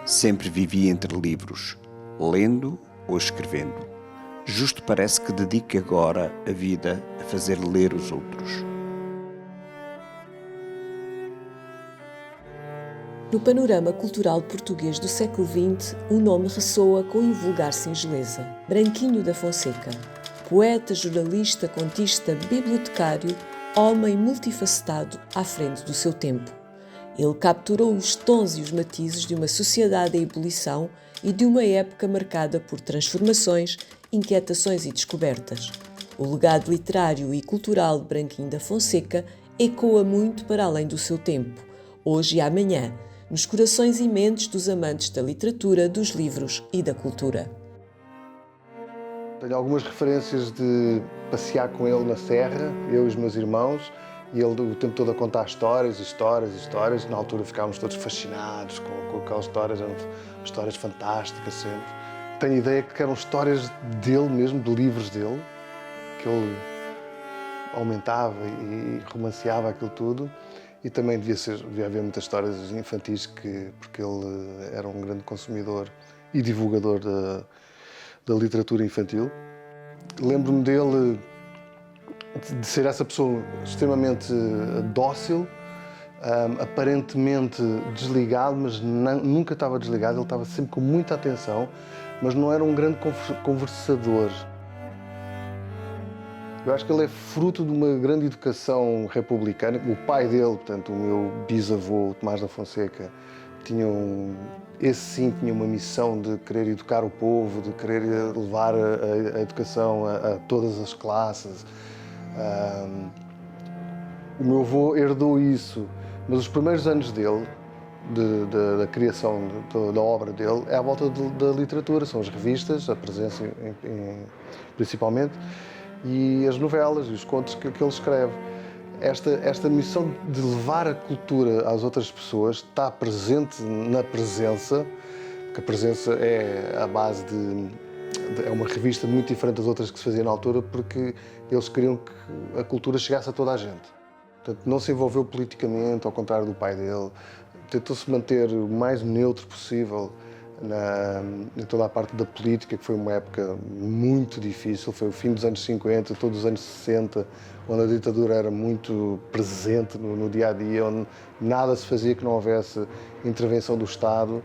Sempre vivi entre livros, lendo ou escrevendo. Justo parece que dedique agora a vida a fazer ler os outros. No panorama cultural português do século XX, um nome ressoa com invulgar singeleza: Branquinho da Fonseca. Poeta, jornalista, contista, bibliotecário, homem multifacetado à frente do seu tempo. Ele capturou os tons e os matizes de uma sociedade em ebulição e de uma época marcada por transformações, inquietações e descobertas. O legado literário e cultural de Branquinho da Fonseca ecoa muito para além do seu tempo, hoje e amanhã, nos corações e mentes dos amantes da literatura, dos livros e da cultura. Tenho algumas referências de passear com ele na serra, eu e os meus irmãos, e ele o tempo todo a contar histórias. Na altura ficávamos todos fascinados com aquelas histórias, eram histórias fantásticas sempre. Tenho a ideia que eram histórias dele mesmo, de livros dele, que ele aumentava e romanceava aquilo tudo. E também devia haver muitas histórias infantis, porque ele era um grande consumidor e divulgador da literatura infantil. Lembro-me dele de ser essa pessoa extremamente dócil, aparentemente desligado, mas nunca estava desligado, ele estava sempre com muita atenção, mas não era um grande conversador. Eu acho que ele é fruto de uma grande educação republicana. O pai dele, portanto, o meu bisavô, Tomás da Fonseca, esse sim tinha uma missão de querer educar o povo, de querer levar a educação a todas as classes. O meu avô herdou isso, mas os primeiros anos dele, da criação da obra dele, é à volta da literatura. São as revistas, a presença principalmente, e as novelas e os contos que ele escreve. Esta missão de levar a cultura às outras pessoas está presente na presença, porque a presença é a base é uma revista muito diferente das outras que se fazia na altura, porque eles queriam que a cultura chegasse a toda a gente. Portanto, não se envolveu politicamente, ao contrário do pai dele. Tentou-se manter o mais neutro possível em toda a parte da política, que foi uma época muito difícil. Foi o fim dos anos 50, todos os anos 60, onde a ditadura era muito presente no dia-a-dia, onde nada se fazia que não houvesse intervenção do Estado.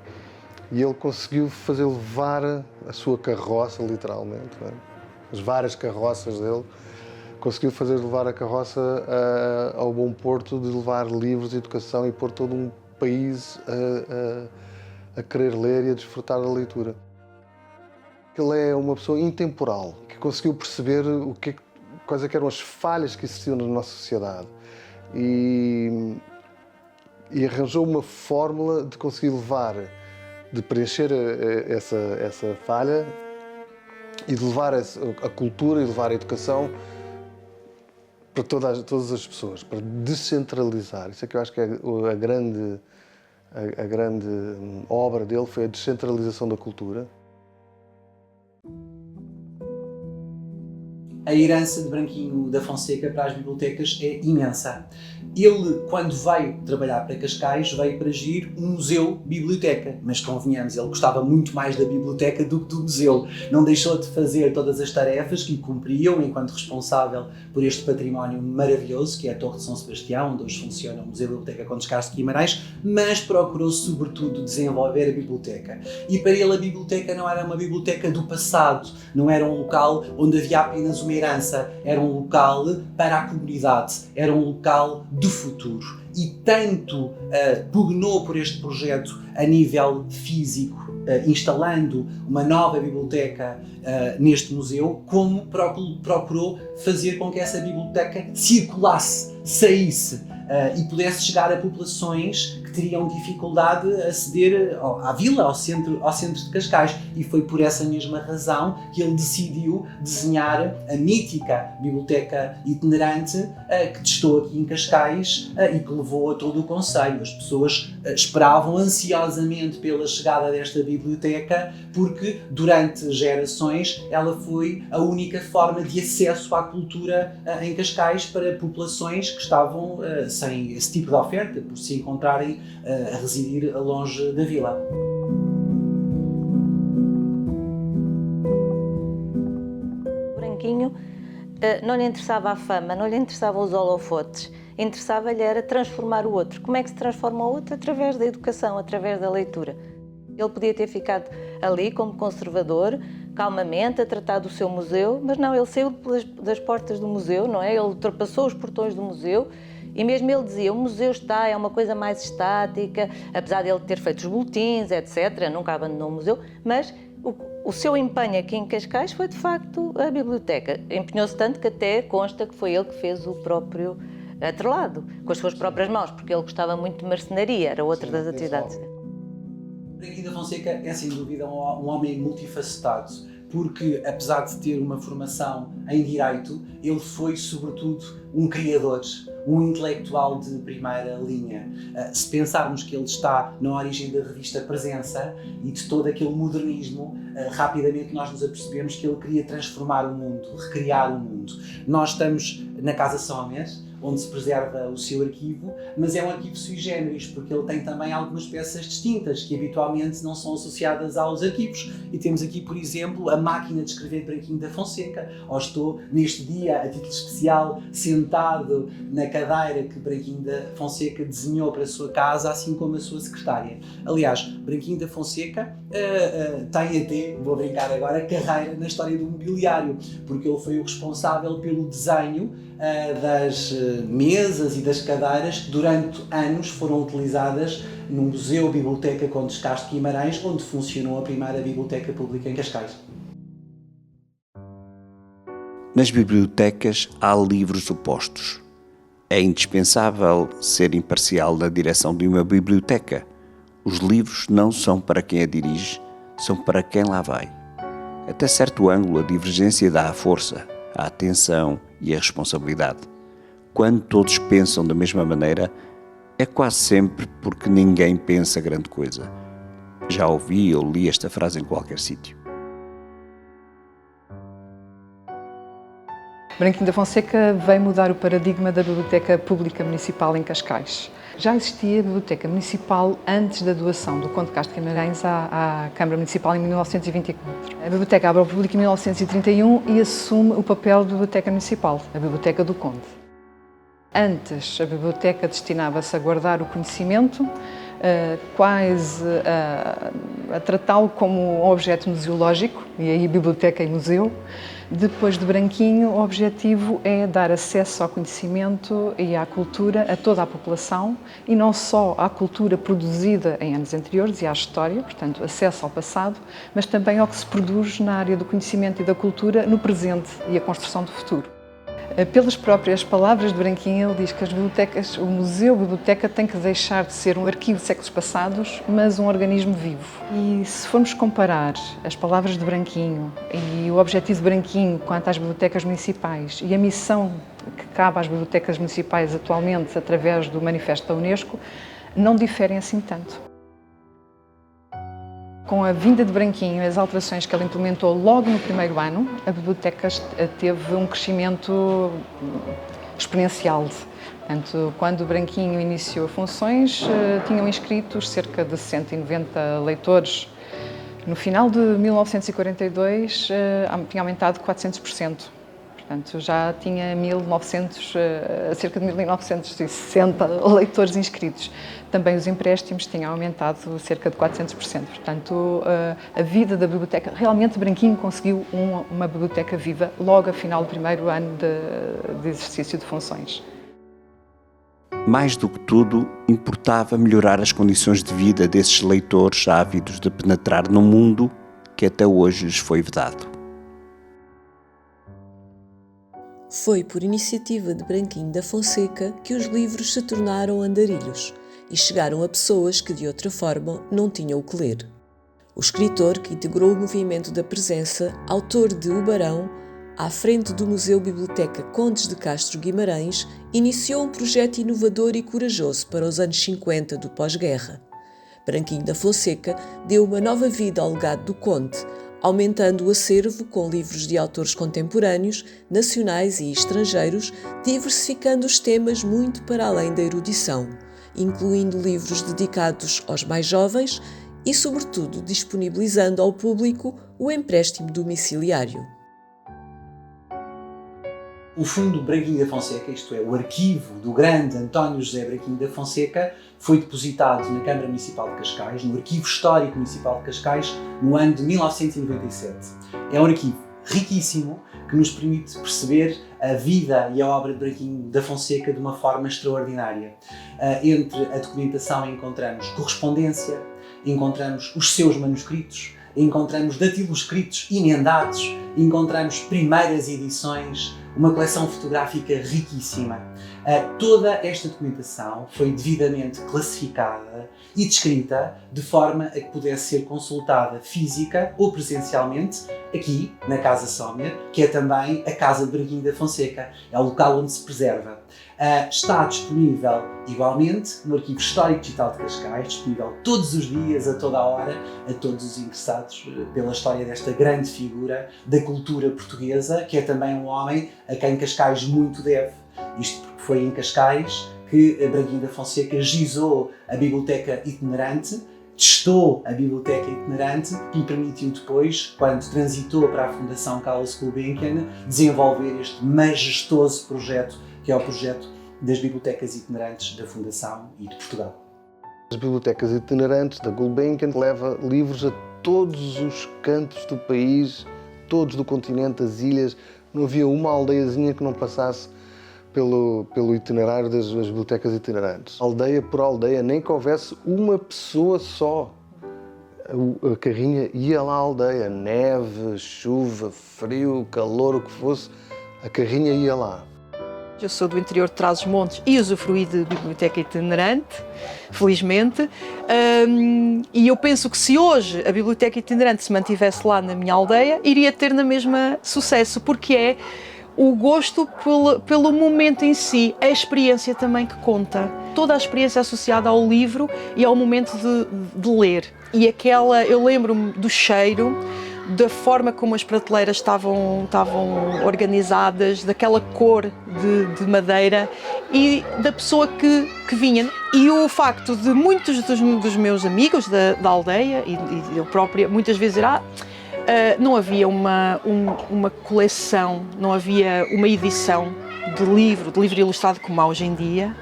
E ele conseguiu fazer levar a sua carroça, literalmente, não é? As várias carroças dele, conseguiu fazer levar a carroça ao bom porto de levar livros de educação e pôr todo um país a querer ler e a desfrutar da leitura. Ele é uma pessoa intemporal, que conseguiu perceber quais eram as falhas que existiam na nossa sociedade e arranjou uma fórmula de conseguir de preencher essa falha e de levar a cultura e levar a educação para todas as pessoas, para descentralizar. Isso é que eu acho que é a grande obra dele, foi a descentralização da cultura. A herança de Branquinho da Fonseca para as bibliotecas é imensa. Ele, quando veio trabalhar para Cascais, veio para gerir um museu-biblioteca, mas convenhamos, ele gostava muito mais da biblioteca do que do museu. Não deixou de fazer todas as tarefas que cumpriam enquanto responsável por este património maravilhoso, que é a Torre de São Sebastião, onde hoje funciona o Museu-Biblioteca Condes Castro de Guimarães, mas procurou sobretudo desenvolver a biblioteca. E para ele a biblioteca não era uma biblioteca do passado, não era um local onde havia apenas uma herança, era um local para a comunidade, era um local do futuro. E tanto pugnou por este projeto a nível físico, instalando uma nova biblioteca neste museu, como procurou fazer com que essa biblioteca circulasse, saísse e pudesse chegar a populações que teriam dificuldade a aceder à vila, ao centro de Cascais. E foi por essa mesma razão que ele decidiu desenhar a mítica biblioteca itinerante que testou aqui em Cascais e que levou a todo o concelho. As pessoas esperavam ansiosamente pela chegada desta biblioteca, porque durante gerações ela foi a única forma de acesso à cultura em Cascais para populações que estavam sem esse tipo de oferta, por se encontrarem a residir longe da vila. Branquinho não lhe interessava a fama, não lhe interessavam os holofotes, interessava-lhe era transformar o outro. Como é que se transforma o outro? Através da educação, através da leitura. Ele podia ter ficado ali como conservador, calmamente, a tratar do seu museu, mas não, ele saiu das portas do museu, não é? Ele ultrapassou os portões do museu e mesmo ele dizia, o museu é uma coisa mais estática, apesar de ele ter feito os boletins, etc., nunca abandonou o museu, mas o seu empenho aqui em Cascais foi, de facto, a biblioteca. Empenhou-se tanto que até consta que foi ele que fez o próprio atrelado, com as suas próprias mãos, porque ele gostava muito de marcenaria, era outra das atividades dele. Branquinho da Fonseca é, sem dúvida, um homem multifacetado, porque, apesar de ter uma formação em Direito, ele foi, sobretudo, um criador, um intelectual de primeira linha. Se pensarmos que ele está na origem da revista Presença e de todo aquele modernismo, rapidamente nós nos apercebemos que ele queria transformar o mundo, recriar o mundo. Nós estamos na Casa Sommer, onde se preserva o seu arquivo, mas é um arquivo sui generis, porque ele tem também algumas peças distintas que habitualmente não são associadas aos arquivos. E temos aqui, por exemplo, a máquina de escrever de Branquinho da Fonseca, ou estou neste dia, a título especial, sentado na cadeira que Branquinho da Fonseca desenhou para a sua casa, assim como a sua secretária. Aliás, Branquinho da Fonseca tem até, vou brincar agora, carreira na história do mobiliário, porque ele foi o responsável pelo desenho das mesas e das cadeiras que durante anos foram utilizadas no Museu Biblioteca Condes Castro Guimarães, onde funcionou a primeira biblioteca pública em Cascais. Nas bibliotecas há livros opostos. É indispensável ser imparcial na direção de uma biblioteca. Os livros não são para quem a dirige, são para quem lá vai. Até certo ângulo, a divergência dá a força, a atenção e a responsabilidade. Quando todos pensam da mesma maneira, é quase sempre porque ninguém pensa grande coisa. Já ouvi ou li esta frase em qualquer sítio. Branquinho da Fonseca veio mudar o paradigma da Biblioteca Pública Municipal em Cascais. Já existia a Biblioteca Municipal antes da doação do Conde Castro Guimarães à Câmara Municipal em 1924. A Biblioteca abre ao público em 1931 e assume o papel de Biblioteca Municipal, a Biblioteca do Conde. Antes, a biblioteca destinava-se a guardar o conhecimento, quase a tratá-lo como um objeto museológico, e aí biblioteca e museu. Depois de Branquinho, o objetivo é dar acesso ao conhecimento e à cultura a toda a população, e não só à cultura produzida em anos anteriores e à história, portanto, acesso ao passado, mas também ao que se produz na área do conhecimento e da cultura no presente e a construção do futuro. Pelas próprias palavras de Branquinho, ele diz que as bibliotecas, o museu-biblioteca tem que deixar de ser um arquivo de séculos passados, mas um organismo vivo. E se formos comparar as palavras de Branquinho e o objetivo de Branquinho quanto às bibliotecas municipais e a missão que cabe às bibliotecas municipais atualmente através do Manifesto da Unesco, não diferem assim tanto. Com a vinda de Branquinho e as alterações que ele implementou logo no primeiro ano, a biblioteca teve um crescimento exponencial. Portanto, quando Branquinho iniciou funções, tinham inscritos cerca de 190 leitores. No final de 1942, tinha aumentado 400%. Portanto, já tinha cerca de 1960 leitores inscritos. Também os empréstimos tinham aumentado cerca de 400%. Portanto, a vida da biblioteca, realmente Branquinho conseguiu uma biblioteca viva logo a final do primeiro ano de exercício de funções. Mais do que tudo, importava melhorar as condições de vida desses leitores ávidos de penetrar num mundo que até hoje lhes foi vedado. Foi por iniciativa de Branquinho da Fonseca que os livros se tornaram andarilhos e chegaram a pessoas que de outra forma não tinham o que ler. O escritor que integrou o movimento da Presença, autor de O Barão, à frente do Museu Biblioteca Condes de Castro Guimarães, iniciou um projeto inovador e corajoso para os anos 50 do pós-guerra. Branquinho da Fonseca deu uma nova vida ao legado do Conde, aumentando o acervo com livros de autores contemporâneos, nacionais e estrangeiros, diversificando os temas muito para além da erudição, incluindo livros dedicados aos mais jovens e, sobretudo, disponibilizando ao público o empréstimo domiciliário. O Fundo Branquinho da Fonseca, isto é, o arquivo do grande António José Branquinho da Fonseca, foi depositado na Câmara Municipal de Cascais, no Arquivo Histórico Municipal de Cascais, no ano de 1997. É um arquivo riquíssimo que nos permite perceber a vida e a obra de Branquinho da Fonseca de uma forma extraordinária. Entre a documentação encontramos correspondência, encontramos os seus manuscritos, encontramos datiloscritos emendados, encontramos primeiras edições, uma coleção fotográfica riquíssima. Toda esta documentação foi devidamente classificada e descrita de forma a que pudesse ser consultada física ou presencialmente aqui na Casa Sómer, que é também a Casa de Branquinho da Fonseca, é o local onde se preserva. Está disponível igualmente no Arquivo Histórico Digital de Cascais, disponível todos os dias, a toda a hora, a todos os interessados pela história desta grande figura da cultura portuguesa, que é também um homem a quem Cascais muito deve. Isto porque foi em Cascais que Branquinho da Fonseca gizou a Biblioteca Itinerante, testou a Biblioteca Itinerante e permitiu depois, quando transitou para a Fundação Carlos Gulbenkian, desenvolver este majestoso projeto, que é o projeto das Bibliotecas Itinerantes da Fundação e de Portugal. As Bibliotecas Itinerantes da Gulbenkian leva livros a todos os cantos do país, todos do continente, das ilhas. Não havia uma aldeiazinha que não passasse pelo itinerário das bibliotecas itinerantes. Aldeia por aldeia, nem que houvesse uma pessoa só. A carrinha ia lá à aldeia. Neve, chuva, frio, calor, o que fosse, a carrinha ia lá. Eu sou do interior de Trás-os-Montes e usufruí de biblioteca itinerante, felizmente. E eu penso que se hoje a biblioteca itinerante se mantivesse lá na minha aldeia, iria ter na mesma sucesso, porque é o gosto pelo momento em si, a experiência também que conta. Toda a experiência associada ao livro e ao momento de ler. E eu lembro-me do cheiro, da forma como as prateleiras estavam organizadas, daquela cor de madeira e da pessoa que vinha. E o facto de muitos dos meus amigos da aldeia e eu própria muitas vezes dizer não havia uma coleção, não havia uma edição de livro ilustrado como há hoje em dia,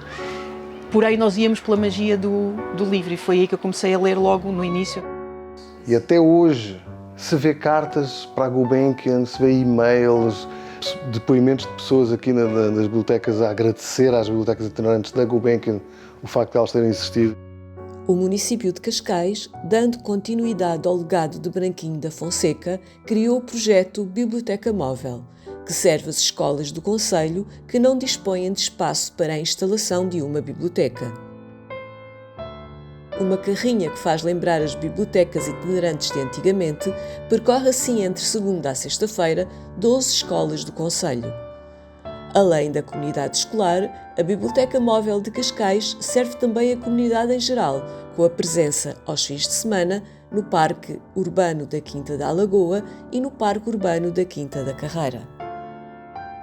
porém nós íamos pela magia do livro e foi aí que eu comecei a ler logo no início. E até hoje se vê cartas para a Gulbenkian, se vê e-mails, depoimentos de pessoas aqui nas bibliotecas a agradecer às bibliotecas itinerantes da Gulbenkian o facto de elas terem existido. O município de Cascais, dando continuidade ao legado de Branquinho da Fonseca, criou o projeto Biblioteca Móvel, que serve as escolas do concelho que não dispõem de espaço para a instalação de uma biblioteca. Uma carrinha que faz lembrar as bibliotecas itinerantes de antigamente percorre assim entre segunda a sexta-feira 12 escolas do concelho. Além da comunidade escolar, a Biblioteca Móvel de Cascais serve também a comunidade em geral, com a presença aos fins de semana no Parque Urbano da Quinta da Alagoa e no Parque Urbano da Quinta da Carreira.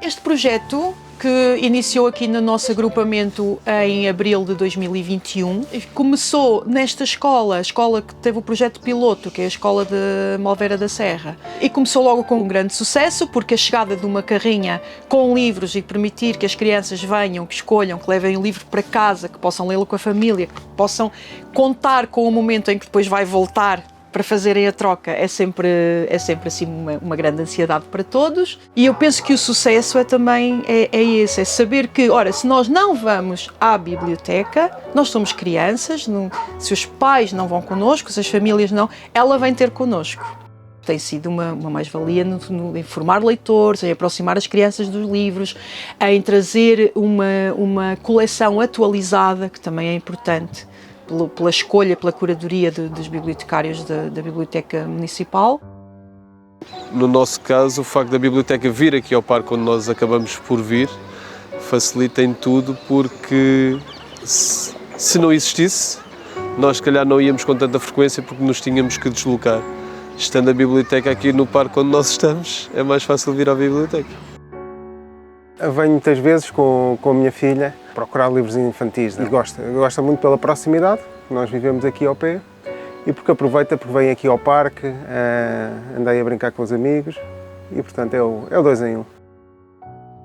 Este projeto, que iniciou aqui no nosso agrupamento em abril de 2021, começou nesta escola, a escola que teve o projeto piloto, que é a Escola de Malveira da Serra, e começou logo com um grande sucesso, porque a chegada de uma carrinha com livros e permitir que as crianças venham, que escolham, que levem o livro para casa, que possam lê-lo com a família, que possam contar com o momento em que depois vai voltar para fazerem a troca, é sempre assim uma grande ansiedade para todos. E eu penso que o sucesso também esse, é saber que, ora, se nós não vamos à biblioteca, nós somos crianças, se os pais não vão connosco, se as famílias não, ela vem ter connosco. Tem sido uma mais-valia em formar leitores, em aproximar as crianças dos livros, em trazer uma coleção atualizada, que também é importante, pela escolha, pela curadoria dos bibliotecários da Biblioteca Municipal. No nosso caso, o facto da biblioteca vir aqui ao parque onde nós acabamos por vir facilita em tudo, porque se não existisse, nós se calhar não íamos com tanta frequência porque nos tínhamos que deslocar. Estando a biblioteca aqui no parque onde nós estamos, é mais fácil vir à biblioteca. Eu venho muitas vezes com a minha filha procurar livros infantis e gosta muito pela proximidade, nós vivemos aqui ao pé, e porque aproveita porque vem aqui ao parque, andei a brincar com os amigos e portanto é o 2 em 1.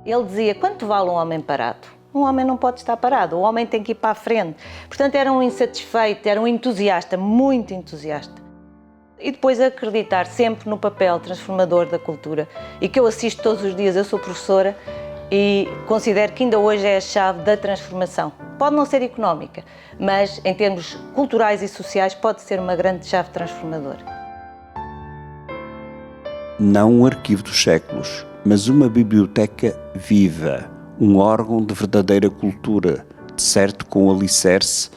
Ele dizia, quanto vale um homem parado? Um homem não pode estar parado, o homem tem que ir para a frente. Portanto, era um insatisfeito, era um entusiasta, muito entusiasta. E depois acreditar sempre no papel transformador da cultura, e que eu assisto todos os dias. Eu sou professora e considero que ainda hoje é a chave da transformação. Pode não ser económica, mas em termos culturais e sociais pode ser uma grande chave transformadora. Não um arquivo dos séculos, mas uma biblioteca viva, um órgão de verdadeira cultura, de certo com alicerce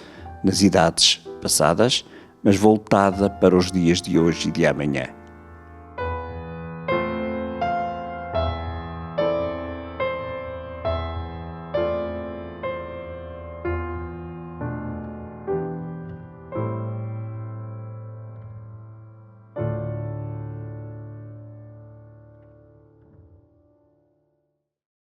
nas idades passadas, mas voltada para os dias de hoje e de amanhã.